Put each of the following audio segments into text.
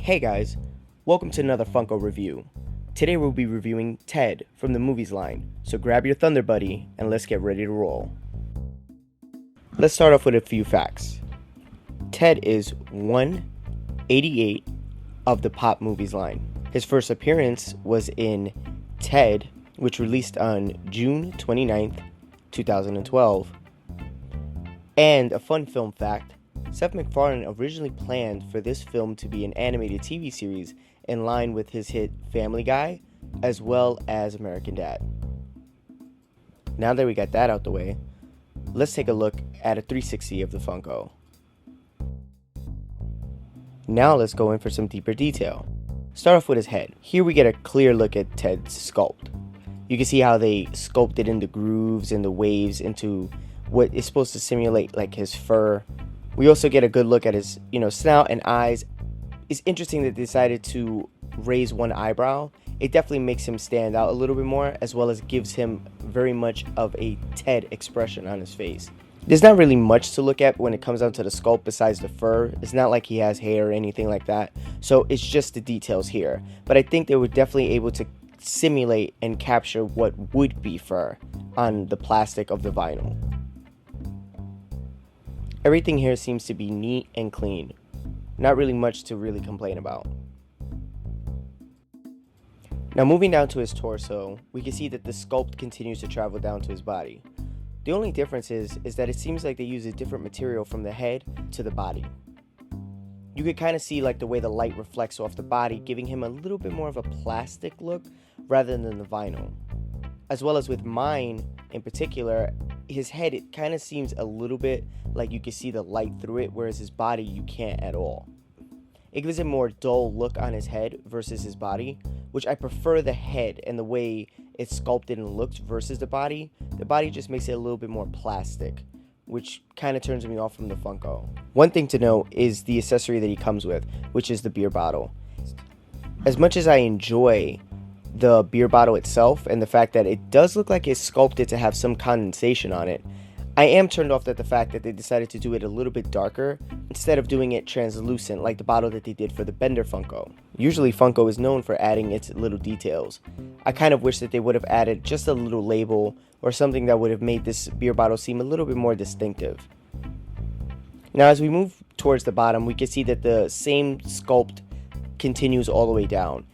Hey guys, welcome to another Funko review. Today we'll be reviewing Ted from the movies line, so grab your Thunder Buddy and let's get ready to roll. Let's start off with a few facts. Ted is 188 of the Pop movies line. His first appearance was in Ted, which released on June 29th, 2012. And a fun film fact, Seth MacFarlane originally planned for this film to be an animated TV series in line with his hit Family Guy, as well as American Dad. Now that we got that out the way, let's take a look at a 360 of the Funko. Now let's go in for some deeper detail. Start off with his head. Here we get a clear look at Ted's sculpt. You can see how they sculpted in the grooves and the waves into what is supposed to simulate like his fur. We also get a good look at his, snout and eyes. It's interesting that they decided to raise one eyebrow. It definitely makes him stand out a little bit more, as well as gives him very much of a Ted expression on his face. There's not really much to look at when it comes down to the sculpt besides the fur. It's not like he has hair or anything like that. So it's just the details here. But I think they were definitely able to simulate and capture what would be fur on the plastic of the vinyl. Everything here seems to be neat and clean. Not really much to really complain about. Now moving down to his torso, we can see that the sculpt continues to travel down to his body. The only difference is that it seems like they use a different material from the head to the body. You could kind of see like the way the light reflects off the body, giving him a little bit more of a plastic look rather than the vinyl. As well as with mine in particular, his head, it kind of seems a little bit like you can see the light through it, whereas his body you can't at all. It gives a more dull look on his head versus his body, which I prefer the head and the way it's sculpted and looks versus the body. The body just makes it a little bit more plastic, which kind of turns me off from the Funko. One thing to note is the accessory that he comes with, which is the beer bottle. As much as I enjoy the beer bottle itself and the fact that it does look like it's sculpted to have some condensation on it, I am turned off at the fact that they decided to do it a little bit darker instead of doing it translucent like the bottle that they did for the Bender Funko. Usually Funko is known for adding its little details. I kind of wish that they would have added just a little label or something that would have made this beer bottle seem a little bit more distinctive. Now as we move towards the bottom, we can see that the same sculpt continues all the way down.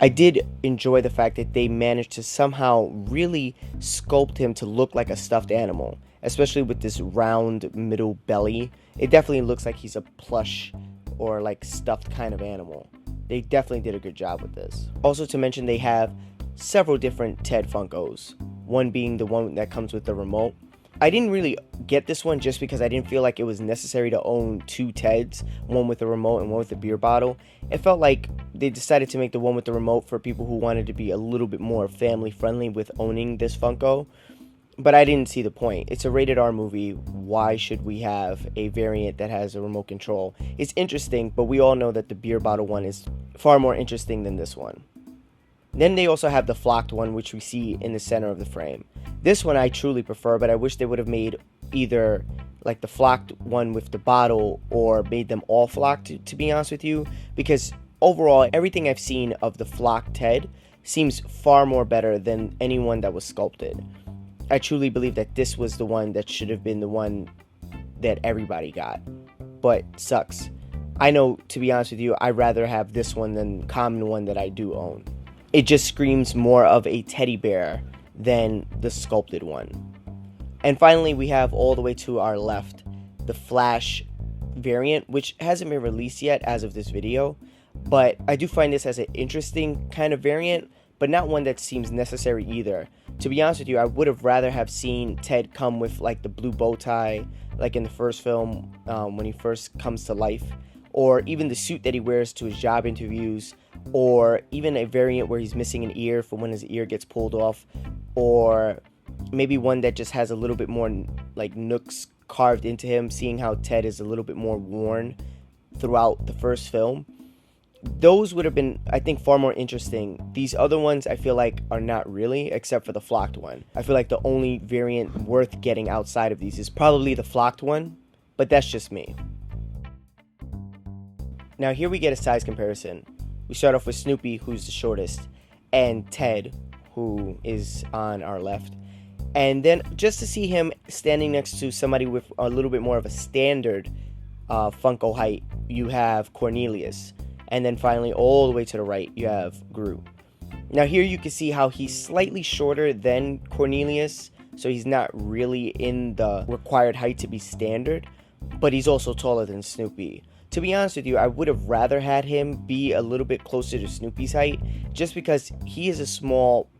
I did enjoy the fact that they managed to somehow really sculpt him to look like a stuffed animal, especially with this round middle belly. It definitely looks like he's a plush or like stuffed kind of animal. They definitely did a good job with this. Also to mention, they have several different Ted Funkos, one being the one that comes with the remote. I didn't really get this one just because I didn't feel like it was necessary to own two Teds, one with a remote and one with a beer bottle. It felt like they decided to make the one with the remote for people who wanted to be a little bit more family friendly with owning this Funko. But I didn't see the point. It's a rated R movie. Why should we have a variant that has a remote control? It's interesting, but we all know that the beer bottle one is far more interesting than this one. Then they also have the flocked one, which we see in the center of the frame. This one I truly prefer, but I wish they would have made either like the flocked one with the bottle or made them all flocked, to be honest with you, because overall everything I've seen of the flocked Ted seems far more better than anyone that was sculpted. I truly believe that this was the one that should have been the one that everybody got, but sucks. I know, to be honest with you, I'd rather have this one than the common one that I do own. It just screams more of a teddy bear than the sculpted one. And finally, we have all the way to our left the Flash variant, which hasn't been released yet as of this video, but I do find this as an interesting kind of variant, but not one that seems necessary either. To be honest with you, I would have rather have seen Ted come with like the blue bow tie like in the first film when he first comes to life, or even the suit that he wears to his job interviews, or even a variant where he's missing an ear for when his ear gets pulled off, or maybe one that just has a little bit more like nooks carved into him, seeing how Ted is a little bit more worn throughout the first film. Those would have been, I think, far more interesting. These other ones I feel like are not really, except for the flocked one. I feel like the only variant worth getting outside of these is probably the flocked one, but that's just me. Now here we get a size comparison. We start off with Snoopy, who's the shortest, and Ted, who is on our left. And then just to see him standing next to somebody with a little bit more of a standard Funko height, you have Cornelius. And then finally, all the way to the right, you have Groot. Now here you can see how he's slightly shorter than Cornelius, so he's not really in the required height to be standard, but he's also taller than Snoopy. To be honest with you, I would have rather had him be a little bit closer to Snoopy's height, just because he is a small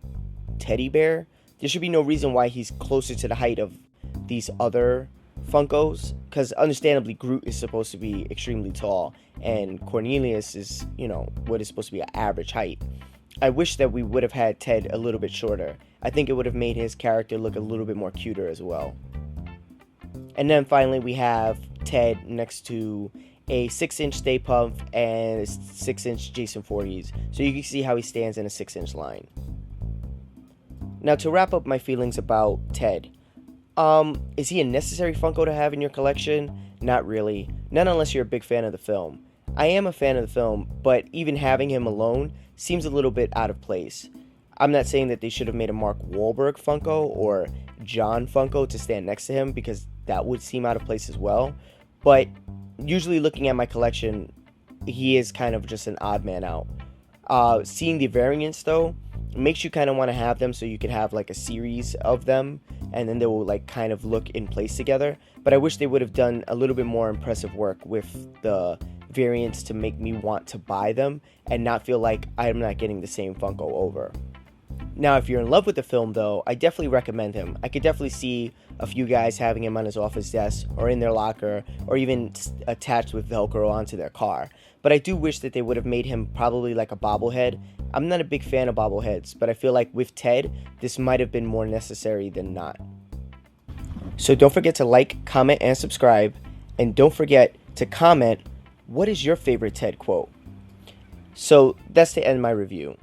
teddy bear. There should be no reason why he's closer to the height of these other Funkos, because understandably Groot is supposed to be extremely tall, and Cornelius is, what is supposed to be an average height. I wish that we would have had Ted a little bit shorter. I think it would have made his character look a little bit more cuter as well. And then finally we have Ted next to a 6-inch Stay Puft and a 6-inch Jason Voorhees. So you can see how he stands in a 6-inch line. Now to wrap up my feelings about Ted. Is he a necessary Funko to have in your collection? Not really. Not unless you're a big fan of the film. I am a fan of the film, but even having him alone seems a little bit out of place. I'm not saying that they should have made a Mark Wahlberg Funko or John Funko to stand next to him, because that would seem out of place as well. But usually looking at my collection, he is kind of just an odd man out. Seeing the variants though, makes you kind of want to have them so you can have like a series of them, and then they will like kind of look in place together. But I wish they would have done a little bit more impressive work with the variants to make me want to buy them and not feel like I'm not getting the same Funko over. Now, if you're in love with the film, though, I definitely recommend him. I could definitely see a few guys having him on his office desk or in their locker or even attached with Velcro onto their car. But I do wish that they would have made him probably like a bobblehead. I'm not a big fan of bobbleheads, but I feel like with Ted, this might have been more necessary than not. So don't forget to like, comment, and subscribe. And don't forget to comment, what is your favorite Ted quote? So that's the end of my review.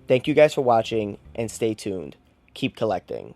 Thank you guys for watching, and stay tuned. Keep collecting.